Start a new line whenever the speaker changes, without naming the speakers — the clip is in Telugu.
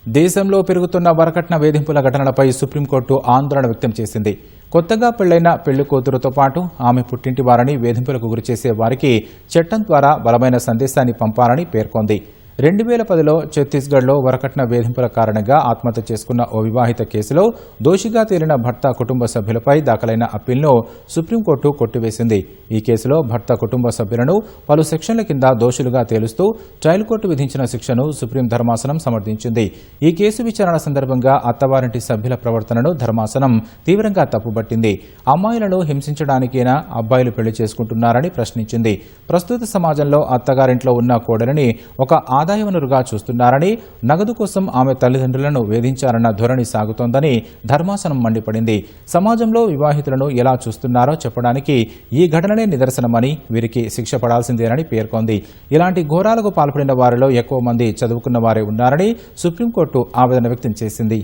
దేశంలో పెరుగుతున్న వరకట్న వేధింపుల ఘటనలపై సుప్రీంకోర్టు ఆందోళన వ్యక్తం చేసింది. కొత్తగా పెళ్లైన పెళ్లి కూతురుతో పాటు ఆమె పుట్టింటి వారిని వేధింపులకు గురిచేసే వారికి చట్టం ద్వారా బలమైన సందేశాన్ని పంపాలని పేర్కొంది. 2010లో ఛత్తీస్గఢ్లో వరకట్న వేధింపుల కారణంగా ఆత్మహత్య చేసుకున్న ఓ వివాహిత కేసులో దోషిగా తేలిన భర్త కుటుంబ సభ్యులపై దాఖలైన అప్పీల్ను సుప్రీంకోర్టు కొట్టివేసింది. ఈ కేసులో భర్త కుటుంబ సభ్యులను పలు సెక్షన్ల కింద దోషులుగా తేలుస్తూ ట్రయల్ కోర్టు విధించిన శిక్షను సుప్రీం ధర్మాసనం సమర్థించింది. ఈ కేసు విచారణ సందర్భంగా అత్తవారింటి సభ్యుల ప్రవర్తనను ధర్మాసనం తీవ్రంగా తప్పుబట్టింది. అమ్మాయిలను హింసించడానికైనా అబ్బాయిలు పెళ్లి చేసుకుంటున్నారని ప్రశ్నించింది. ప్రస్తుత సమాజంలో అత్తగారింట్లో ఉన్న కోడలిని ఒక ఆదాయ వనరుగా చూస్తున్నారని, నగదు కోసం ఆమె తల్లిదండ్రులను వేధించారన్న ధోరణి సాగుతోందని ధర్మాసనం మండిపడింది. సమాజంలో వివాహితులను ఎలా చూస్తున్నారో చెప్పడానికి ఈ ఘటననే నిదర్శనమని, వీరికి శిక్ష పడాల్సిందేనని పేర్కొంది. ఇలాంటి ఘోరాలకు పాల్పడిన వారిలో ఎక్కువ మంది చదువుకున్న వారే ఉన్నారని సుప్రీంకోర్టు ఆవేదన వ్యక్తం చేసింది.